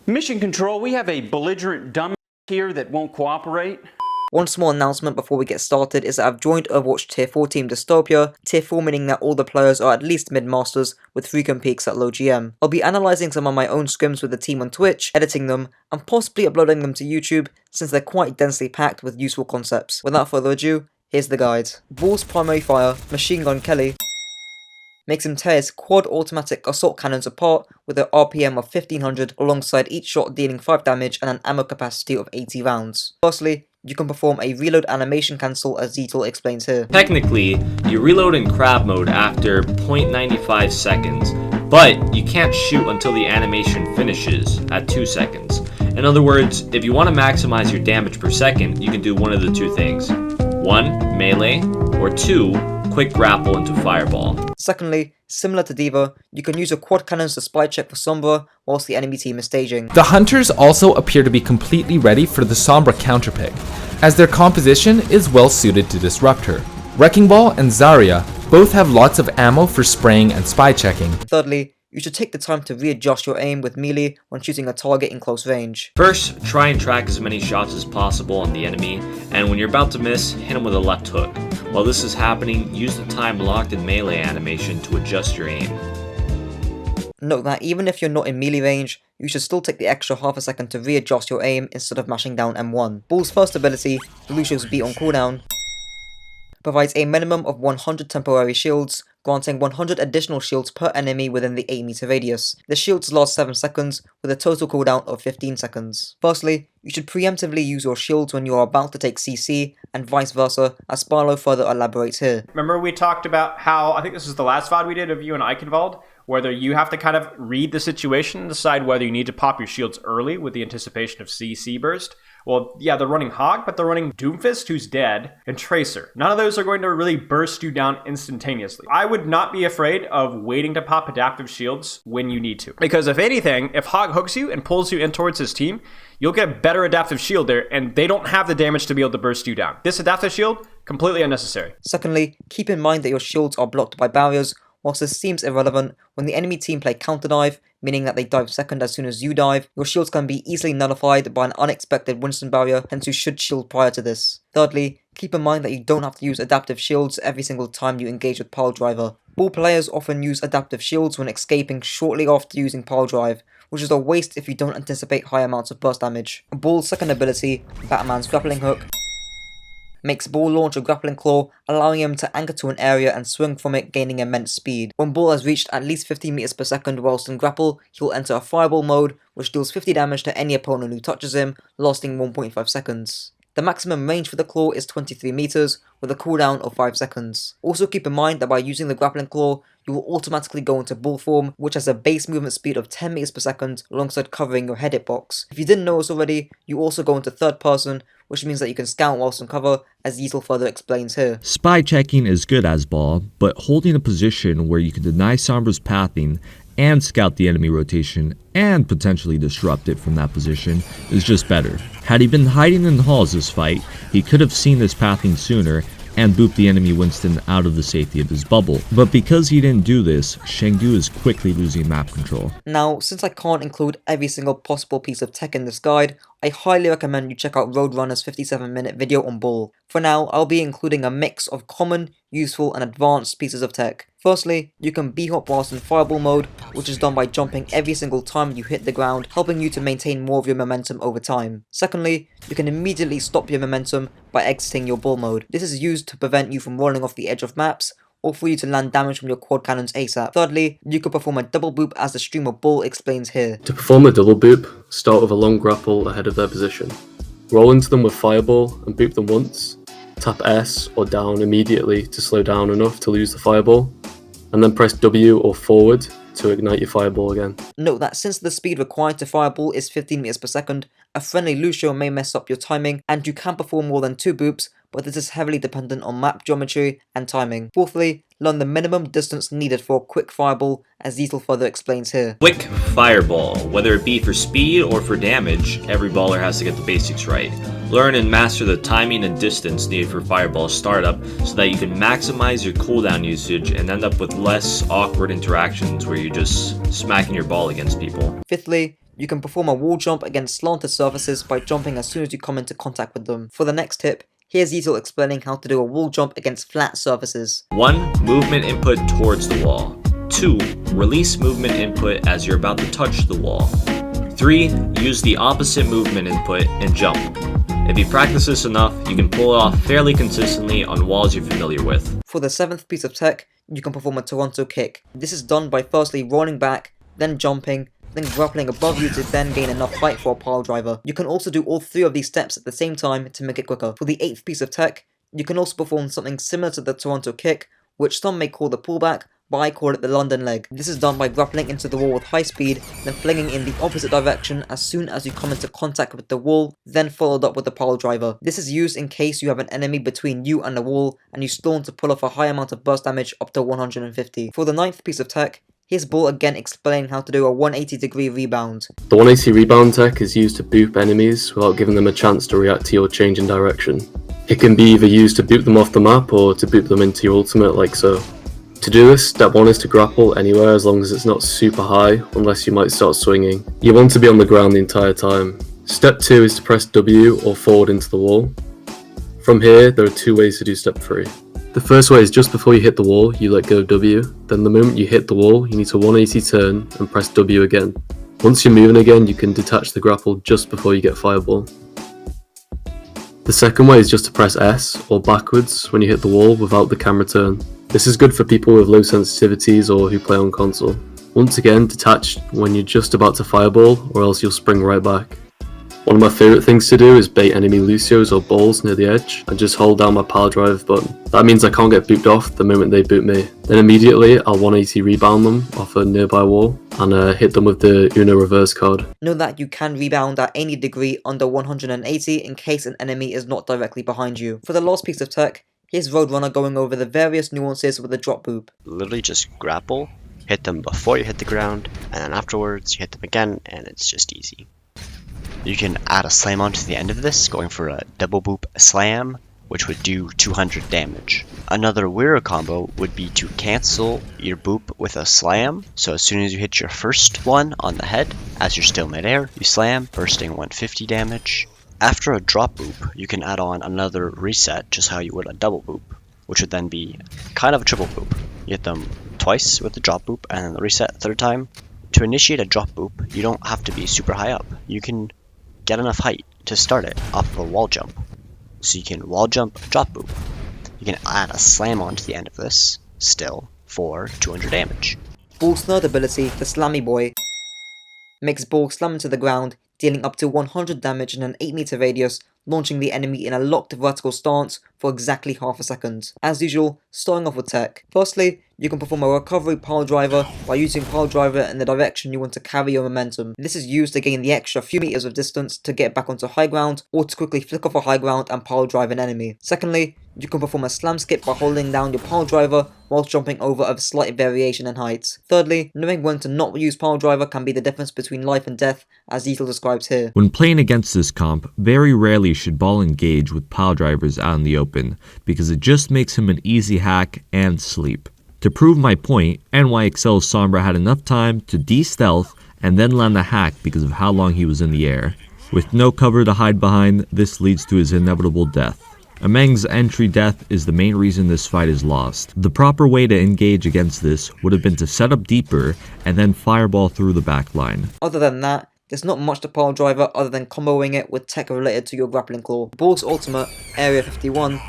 Mission Control, we have a belligerent dumb here that won't cooperate. One small announcement before we get started is that I've joined Overwatch Tier 4 Team Dystopia, Tier 4 meaning that all the players are at least mid-masters with frequent peaks at low GM. I'll be analysing some of my own scrims with the team on Twitch, editing them, and possibly uploading them to YouTube since they're quite densely packed with useful concepts. Without further ado, here's the guide. Ball's primary fire, Machine Gun Kelly, makes him tear his quad automatic assault cannons apart with an RPM of 1500 alongside each shot dealing 5 damage and an ammo capacity of 80 rounds. Firstly, you can perform a reload animation cancel as Duel explains here. Technically, you reload in crab mode after 0.95 seconds, but you can't shoot until the animation finishes at 2 seconds. In other words, if you want to maximize your damage per second, you can do one of the two things. 1. Melee, or 2. Quick grapple into Fireball. Secondly, similar to D.Va, you can use your quad cannons to spy check for Sombra whilst the enemy team is staging. The Hunters also appear to be completely ready for the Sombra counterpick, as their composition is well suited to disrupt her. Wrecking Ball and Zarya both have lots of ammo for spraying and spy checking. Thirdly, you should take the time to readjust your aim with melee when shooting a target in close range. First, try and track as many shots as possible on the enemy, and when you're about to miss, hit him with a left hook. While this is happening, use the time locked in melee animation to adjust your aim. Note that even if you're not in melee range, you should still take the extra half a second to readjust your aim instead of mashing down M1. Ball's first ability, Lucius Beat on cooldown, provides a minimum of 100 temporary shields, granting 100 additional shields per enemy within the 8 meter radius. The shields last 7 seconds, with a total cooldown of 15 seconds. Firstly, you should preemptively use your shields when you are about to take CC, and vice versa, as Sparlow further elaborates here. Remember we talked about how, I think this is the last VOD we did of you and Eichenwald, whether you have to kind of read the situation and decide whether you need to pop your shields early with the anticipation of CC burst. Well, yeah, they're running Hog, but they're running Doomfist, who's dead, and Tracer. None of those are going to really burst you down instantaneously. I would not be afraid of waiting to pop adaptive shields when you need to. Because if anything, if Hog hooks you and pulls you in towards his team, you'll get better adaptive shield there, and they don't have the damage to be able to burst you down. This adaptive shield, completely unnecessary. Secondly, keep in mind that your shields are blocked by barriers. Whilst this seems irrelevant, when the enemy team play counter dive, meaning that they dive second as soon as you dive, your shields can be easily nullified by an unexpected Winston barrier, hence you should shield prior to this. Thirdly, keep in mind that you don't have to use adaptive shields every single time you engage with Piledriver. Ball players often use adaptive shields when escaping shortly after using Piledrive, which is a waste if you don't anticipate high amounts of burst damage. Ball's second ability, Batman's Grappling Hook, makes Ball launch a Grappling Claw, allowing him to anchor to an area and swing from it, gaining immense speed. When Ball has reached at least 50 meters per second whilst in grapple, he will enter a Fireball mode, which deals 50 damage to any opponent who touches him, lasting 1.5 seconds. The maximum range for the claw is 23 meters, with a cooldown of 5 seconds. Also keep in mind that by using the Grappling Claw, you will automatically go into Ball form, which has a base movement speed of 10 meters per second alongside covering your head hitbox. If you didn't know this already, you also go into third person, which means that you can scout whilst on cover, as Diesel further explains here. Spy checking is good as Ball, but holding a position where you can deny Sombra's pathing and scout the enemy rotation and potentially disrupt it from that position is just better. Had he been hiding in the halls this fight, he could have seen this pathing sooner and booped the enemy Winston out of the safety of his bubble. But because he didn't do this, Shengdu is quickly losing map control. Now, since I can't include every single possible piece of tech in this guide, I highly recommend you check out Roadrunner's 57-minute video on Ball. For now, I'll be including a mix of common, useful, and advanced pieces of tech. Firstly, you can B-hop whilst in Fireball mode, which is done by jumping every single time you hit the ground, helping you to maintain more of your momentum over time. Secondly, you can immediately stop your momentum by exiting your Ball mode. This is used to prevent you from rolling off the edge of maps, or for you to land damage from your quad cannons ASAP. Thirdly, you can perform a double boop as the streamer Ball explains here. To perform a double boop, start with a long grapple ahead of their position. Roll into them with Fireball and boop them once. Tap S or down immediately to slow down enough to lose the Fireball, and then press W or forward to ignite your Fireball again. Note that since the speed required to Fireball is 15 meters per second, a friendly Lucio may mess up your timing, and you can perform more than 2 boops, but this is heavily dependent on map geometry and timing. Fourthly, learn the minimum distance needed for a quick Fireball, as Diesel further explains here. Quick Fireball, whether it be for speed or for damage, every baller has to get the basics right. Learn and master the timing and distance needed for Fireball startup so that you can maximize your cooldown usage and end up with less awkward interactions where you're just smacking your ball against people. Fifthly, you can perform a wall jump against slanted surfaces by jumping as soon as you come into contact with them. For the next tip, here's Yeezel explaining how to do a wall jump against flat surfaces. 1. Movement input towards the wall. 2. Release movement input as you're about to touch the wall. 3. Use the opposite movement input and jump. If you practice this enough, you can pull it off fairly consistently on walls you're familiar with. For the 7th piece of tech, you can perform a Toronto kick. This is done by firstly rolling back, then jumping, then grappling above you to then gain enough height for a piledriver. You can also do all 3 of these steps at the same time to make it quicker. For the 8th piece of tech, you can also perform something similar to the Toronto kick, which some may call the pullback, but I call it the London leg. This is done by grappling into the wall with high speed, then flinging in the opposite direction as soon as you come into contact with the wall, then followed up with the piledriver. This is used in case you have an enemy between you and the wall, and you stall to pull off a high amount of burst damage up to 150. For the 9th piece of tech, here's Ball again explaining how to do a 180-degree rebound. The 180 rebound tech is used to boop enemies without giving them a chance to react to your change in direction. It can be either used to boop them off the map or to boop them into your ultimate like so. To do this, step 1 is to grapple anywhere as long as it's not super high, unless you might start swinging. You want to be on the ground the entire time. Step 2 is to press W or forward into the wall. From here, there are 2 ways to do step 3. The first way is just before you hit the wall, you let go of W, then the moment you hit the wall, you need to 180 turn and press W again. Once you're moving again, you can detach the grapple just before you get fireball. The second way is just to press S or backwards when you hit the wall without the camera turn. This is good for people with low sensitivities or who play on console. Once again, detach when you're just about to fireball or else you'll spring right back. One of my favourite things to do is bait enemy Lucios or balls near the edge and just hold down my Piledriver button. That means I can't get booped off the moment they boop me. Then immediately I'll 180 rebound them off a nearby wall and hit them with the Uno reverse card. Know that you can rebound at any degree under 180 in case an enemy is not directly behind you. For the last piece of tech, here's Roadrunner going over the various nuances with a drop boop. Literally just grapple, hit them before you hit the ground, and then afterwards you hit them again, and it's just easy. You can add a slam onto the end of this, going for a double boop slam, which would do 200 damage. Another weirder combo would be to cancel your boop with a slam, so as soon as you hit your first one on the head, as you're still midair, you slam, bursting 150 damage. After a drop boop, you can add on another reset, just how you would a double boop, which would then be kind of a triple boop. You hit them twice with the drop boop and then the reset 3rd time. To initiate a drop boop, you don't have to be super high up. You can get enough height to start it off of a wall jump. So you can wall jump, drop boop. You can add a slam onto the end of this, still, for 200 damage. Ball's third ability, the Slammy Boy, makes Ball slam into the ground, dealing up to 100 damage in an 8-meter radius, launching the enemy in a locked vertical stance for exactly half a second. As usual, starting off with tech. Firstly, you can perform a recovery piledriver by using piledriver in the direction you want to carry your momentum. This is used to gain the extra few meters of distance to get back onto high ground, or to quickly flick off a high ground and piledrive an enemy. Secondly, you can perform a slam skip by holding down your piledriver whilst jumping over a slight variation in height. Thirdly, knowing when to not use piledriver can be the difference between life and death, as Yeezel describes here. When playing against this comp, very rarely should Ball engage with Piledrivers out in the open, because it just makes him an easy hack and sleep. To prove my point, NYXL's Sombra had enough time to de-stealth and then land the hack because of how long he was in the air. With no cover to hide behind, this leads to his inevitable death. Ameng's entry death is the main reason this fight is lost. The proper way to engage against this would have been to set up deeper and then fireball through the back line. Other than that, there's not much to piledriver other than comboing it with tech related to your Grappling Claw. Ball's ultimate, Area 51,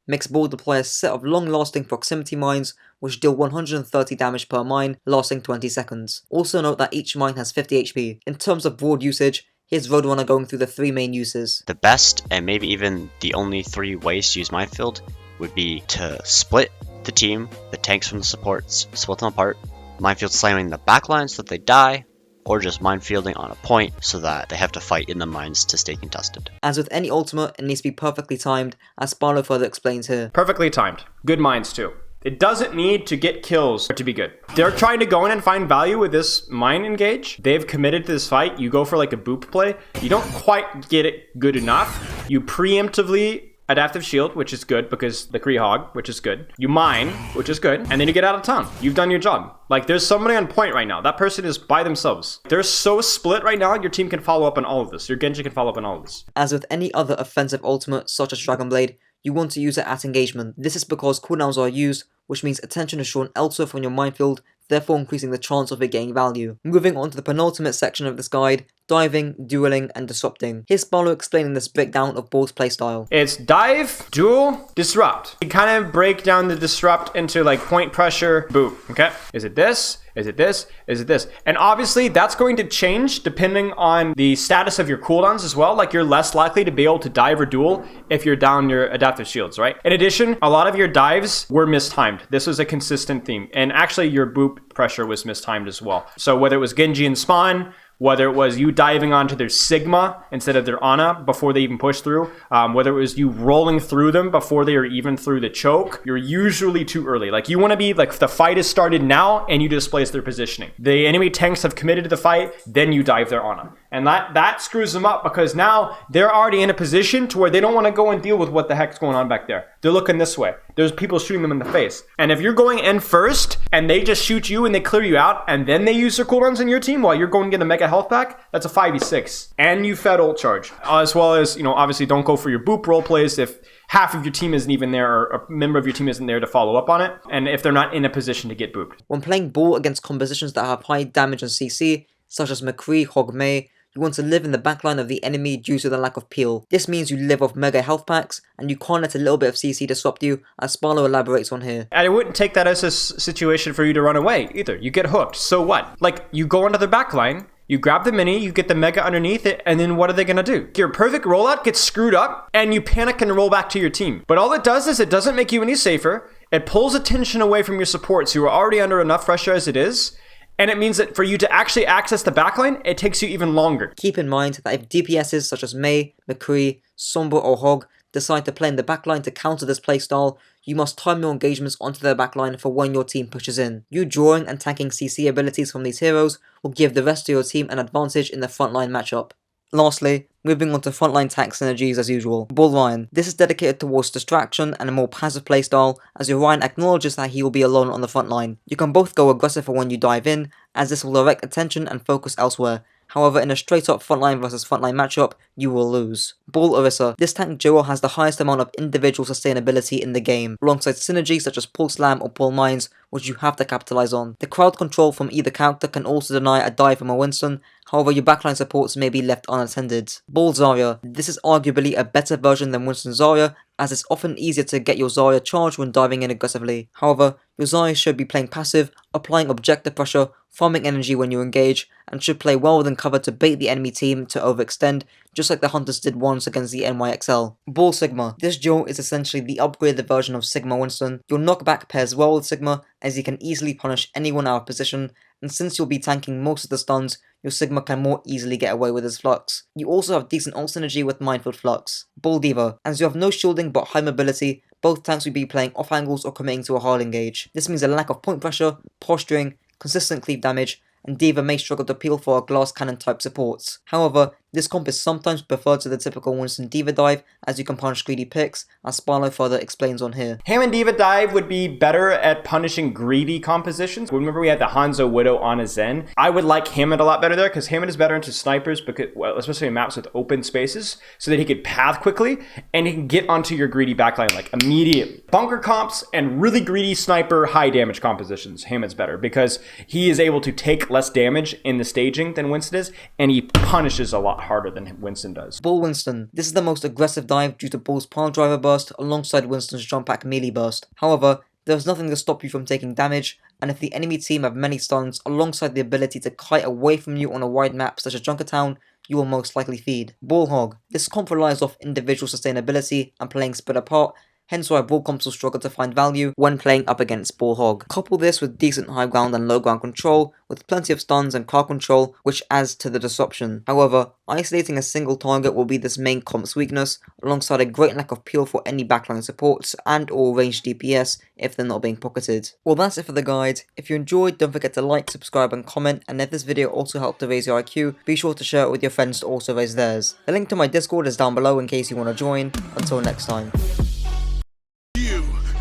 makes Ball deploy a set of long-lasting proximity mines which deal 130 damage per mine, lasting 20 seconds. Also note that each mine has 50 HP. In terms of broad usage, here's Roadrunner going through the 3 main uses. The best, and maybe even the only 3 ways to use Minefield, would be to split the team, the tanks from the supports, split them apart, Minefield slamming the backline so that they die, or just minefielding on a point so that they have to fight in the mines to stay contested. As with any ultimate, it needs to be perfectly timed, as Sparlow further explains here. Perfectly timed. Good mines too. It doesn't need to get kills to be good. They're trying to go in and find value with this mine engage. They've committed to this fight. You go for like a boop play. You don't quite get it good enough. You preemptively adaptive shield, which is good because the Kree Hog, which is good. You mine, which is good. And then you get out of town. You've done your job. Like, there's somebody on point right now. That person is by themselves. They're so split right now, your team can follow up on all of this. Your Genji can follow up on all of this. As with any other offensive ultimate, such as Dragon Blade, you want to use it at engagement. This is because cooldowns are used, which means attention is shown elsewhere from your minefield, therefore increasing the chance of it getting value. Moving on to the penultimate section of this guide, diving, dueling, and disrupting. Here's Barlow explaining this breakdown of Ball's playstyle. It's dive, duel, disrupt. You kind of break down the disrupt into like point pressure, boop, okay? Is it this? Is it this? Is it this? And obviously that's going to change depending on the status of your cooldowns as well. Like, you're less likely to be able to dive or duel if you're down your adaptive shields, right? In addition, a lot of your dives were mistimed. This was a consistent theme. And actually your boop pressure was mistimed as well. So whether it was Genji and Spawn, whether it was you diving onto their Sigma instead of their Ana before they even push through, whether it was you rolling through them before they are even through the choke, you're usually too early. Like, you want to be like, the fight is started now and you displace their positioning. The enemy tanks have committed to the fight, then you dive their Ana. And that screws them up because now they're already in a position to where they don't want to go and deal with what the heck's going on back there. They're looking this way. There's people shooting them in the face. And if you're going in first and they just shoot you and they clear you out and then they use their cooldowns in your team while you're going to get a mega health pack, that's a 5v6. And you fed ult charge. As well as, obviously don't go for your boop role plays if half of your team isn't even there or a member of your team isn't there to follow up on it. And if they're not in a position to get booped. When playing Ball against compositions that have high damage and CC, such as McCree, Hog Mei, you want to live in the backline of the enemy due to the lack of peel. This means you live off mega health packs, and you can't let a little bit of CC disrupt you, as Sparlow elaborates on here. And I wouldn't take that as a situation for you to run away either. You get hooked, so what? Like, you go into the backline, you grab the mini, you get the mega underneath it, and then what are they gonna do? Your perfect rollout gets screwed up, and you panic and roll back to your team. But all it does is it doesn't make you any safer, it pulls attention away from your supports who are already under enough pressure as it is, and it means that for you to actually access the backline, it takes you even longer. Keep in mind that if DPSs such as Mei, McCree, Sombra or Hog decide to play in the backline to counter this playstyle, you must time your engagements onto their backline for when your team pushes in. You drawing and tanking CC abilities from these heroes will give the rest of your team an advantage in the frontline matchup. Lastly, moving on to frontline tank synergies as usual. Bull Ryan. This is dedicated towards distraction and a more passive playstyle, as your Ryan acknowledges that he will be alone on the front line. You can both go aggressive for when you dive in, as this will direct attention and focus elsewhere. However, in a straight up frontline versus frontline matchup, you will lose. Bull Orisa. This tank duo has the highest amount of individual sustainability in the game, alongside synergies such as Pull Slam or Pull Mines, which you have to capitalize on. The crowd control from either character can also deny a dive from a Winston, however your backline supports may be left unattended. Bull Zarya. This is arguably a better version than Winston Zarya, as it's often easier to get your Zarya charged when diving in aggressively. However, your Zarya should be playing passive, applying objective pressure, farming energy when you engage, and should play well within cover to bait the enemy team to overextend, just like the Hunters did once against the NYXL. Bull Sigma. This duel is essentially the upgraded version of Sigma Winston. Your knockback pairs well with Sigma, as he can easily punish anyone out of position, and since you'll be tanking most of the stuns, your Sigma can more easily get away with his Flux. You also have decent ult synergy with Minefield Flux. Bull Diva. As you have no shielding but high mobility, both tanks will be playing off angles or committing to a hard engage. This means a lack of point pressure, posturing, consistent cleave damage, and Diva may struggle to peel for our glass cannon type supports. However, this comp is sometimes preferred to the typical Winston Diva dive, as you can punish greedy picks, as Sparlow further explains on here. Hammond Diva dive would be better at punishing greedy compositions. Remember we had the Hanzo Widow on a Zen. I would like Hammond a lot better there, because Hammond is better into snipers, because, well, especially in maps with open spaces, so that he could path quickly, and he can get onto your greedy backline like immediately. Bunker comps and really greedy sniper high damage compositions, Hammond's better, because he is able to take less damage in the staging than Winston is, and he punishes a lot harder than Winston does. Bull Winston. This is the most aggressive dive due to Bull's Piledriver burst alongside Winston's jump back melee burst. However, there is nothing to stop you from taking damage, and if the enemy team have many stuns alongside the ability to kite away from you on a wide map such as Junkertown, you will most likely feed. Bull Hog. This comp relies off individual sustainability and playing spread apart, hence why Brawl comps will struggle to find value when playing up against Ball Hog. Couple this with decent high ground and low ground control, with plenty of stuns and car control, which adds to the disruption. However, isolating a single target will be this main comp's weakness, alongside a great lack of peel for any backline supports and or ranged DPS if they're not being pocketed. Well, that's it for the guide. If you enjoyed, don't forget to like, subscribe and comment, and if this video also helped to raise your IQ, be sure to share it with your friends to also raise theirs. The link to my Discord is down below in case you want to join. Until next time.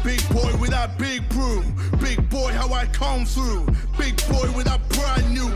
Big boy with that big broom, big boy how I come through, big boy with that brand new